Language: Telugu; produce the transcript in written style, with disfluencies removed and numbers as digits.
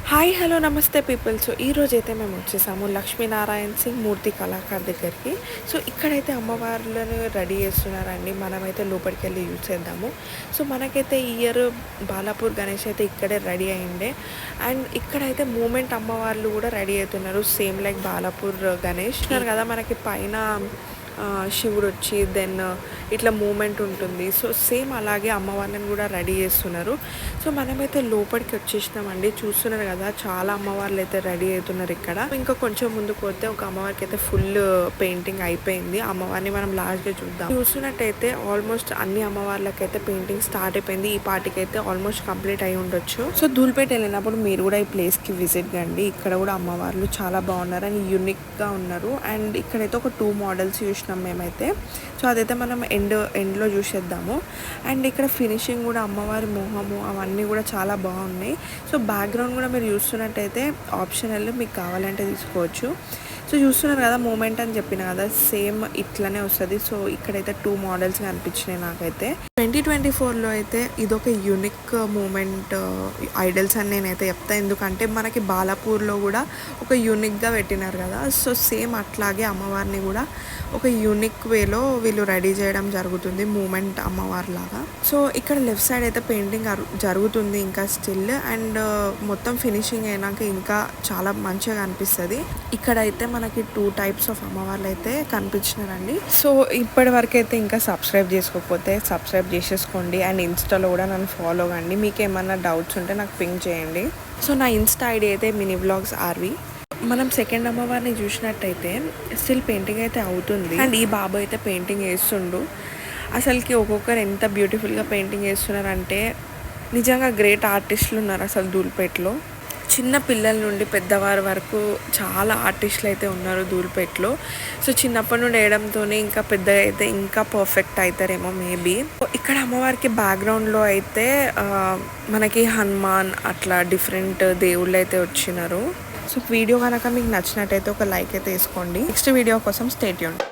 హాయ్ హలో నమస్తే పీపుల్. సో ఈరోజైతే మేము వచ్చేసాము లక్ష్మీనారాయణ సింగ్ మూర్తి కళాకార్ దగ్గరికి. సో ఇక్కడైతే అమ్మవార్లను రెడీ చేస్తున్నారండి. మనమైతే లోపలికి వెళ్ళి యూజ్ చేద్దాము. సో మనకైతే ఈ ఇయర్ బాలాపూర్ గణేష్ అయితే ఇక్కడే రెడీ అయ్యిండే. అండ్ ఇక్కడైతే మూమెంట్ అమ్మవార్లు కూడా రెడీ అవుతున్నారు, సేమ్ లైక్ బాలాపూర్ గణేష్ కదా. మనకి పైన శివుడు వచ్చి దెన్ ఇట్లా మూమెంట్ ఉంటుంది. సో సేమ్ అలాగే అమ్మవార్లను కూడా రెడీ చేస్తున్నారు. సో మనమైతే లోపలికి వచ్చేసినామండి. చూస్తున్నారు కదా, చాలా అమ్మవార్లు అయితే రెడీ అవుతున్నారు ఇక్కడ. ఇంకా కొంచెం ముందుకు పోతే ఒక అమ్మవారికి అయితే ఫుల్ పెయింటింగ్ అయిపోయింది. అమ్మవారిని మనం లాస్ట్గా చూద్దాం. చూస్తున్నట్టయితే ఆల్మోస్ట్ అన్ని అమ్మవార్లకైతే పెయింటింగ్ స్టార్ట్ అయిపోయింది. ఈ పార్టీకి అయితే ఆల్మోస్ట్ కంప్లీట్ అయి ఉండొచ్చు. సో ధూల్పేట వెళ్ళినప్పుడు మీరు కూడా ఈ ప్లేస్కి విజిట్ కండి. ఇక్కడ కూడా అమ్మవార్లు చాలా బాగున్నారు అండ్ యూనిక్గా ఉన్నారు. అండ్ ఇక్కడైతే ఒక 2 మోడల్స్ చూసినాం మేమైతే. సో అదైతే మనం ఎండ్లో చూసేద్దాము. అండ్ ఇక్కడ ఫినిషింగ్ కూడా అమ్మవారి మొహము అవన్నీ కూడా చాలా బాగున్నాయి. సో బ్యాక్గ్రౌండ్ కూడా మీరు చూస్తున్నట్టయితే ఆప్షనల్, మీకు కావాలంటే తీసుకోవచ్చు. సో చూస్తున్నారు కదా, మూమెంట్ అని చెప్పిన కదా, సేమ్ ఇట్లనే వస్తుంది. సో ఇక్కడైతే 2 మోడల్స్ కనిపించినాయి నాకైతే. 2024లో అయితే ఇదొక యూనిక్ మూమెంట్ ఐడల్స్ అని నేనైతే చెప్తాను. ఎందుకంటే మనకి బాలాపూర్లో కూడా ఒక యూనిక్గా పెట్టినారు కదా. సో సేమ్ అట్లాగే అమ్మవారిని కూడా ఒక యూనిక్ వేలో వీళ్ళు రెడీ చేయడం జరుగుతుంది, మూమెంట్ అమ్మవారి లాగా. సో ఇక్కడ లెఫ్ట్ సైడ్ అయితే పెయింటింగ్ జరుగుతుంది ఇంకా స్టిల్. అండ్ మొత్తం ఫినిషింగ్ అయినాక ఇంకా చాలా మంచిగా అనిపిస్తుంది. ఇక్కడైతే మనకి 2 టైప్స్ ఆఫ్ అమ్మవార్లు అయితే కనిపించినారండి. సో ఇప్పటి వరకు అయితే ఇంకా సబ్స్క్రైబ్ చేసుకోకపోతే సబ్స్క్రైబ్ చేసేసుకోండి. అండ్ ఇన్స్టాలో కూడా నన్ను ఫాలో కండి. మీకు ఏమన్నా డౌట్స్ ఉంటే నాకు పింక్ చేయండి. సో నా ఇన్స్టా ఐడి అయితే మినీ వ్లాగ్స్ ఆర్వి. మనం సెకండ్ అమ్మవారిని చూసినట్టయితే స్టిల్ పెయింటింగ్ అయితే అవుతుంది. అండ్ ఈ బాబు అయితే పెయింటింగ్ వేస్తుండు. అసలుకి ఒక్కొక్కరు ఎంత బ్యూటిఫుల్గా పెయింటింగ్ వేస్తున్నారంటే నిజంగా గ్రేట్ ఆర్టిస్టులు ఉన్నారు అసలు ధూల్పేటలో. చిన్న పిల్లల నుండి పెద్దవారి వరకు చాలా ఆర్టిస్టులు అయితే ఉన్నారు ధూల్పేటలో. సో చిన్నప్పటి నుండి వేయడంతోనే ఇంకా పెద్దగా అయితే ఇంకా పర్ఫెక్ట్ అవుతారేమో మేబీ. ఇక్కడ అమ్మవారికి బ్యాక్గ్రౌండ్లో అయితే మనకి హనుమాన్ అట్లా డిఫరెంట్ దేవుళ్ళు అయితే వచ్చినారు. సో వీడియో కనుక మీకు నచ్చినట్టయితే ఒక లైక్ అయితే వేసుకోండి. నెక్స్ట్ వీడియో కోసం స్టే ట్యూన్డ్.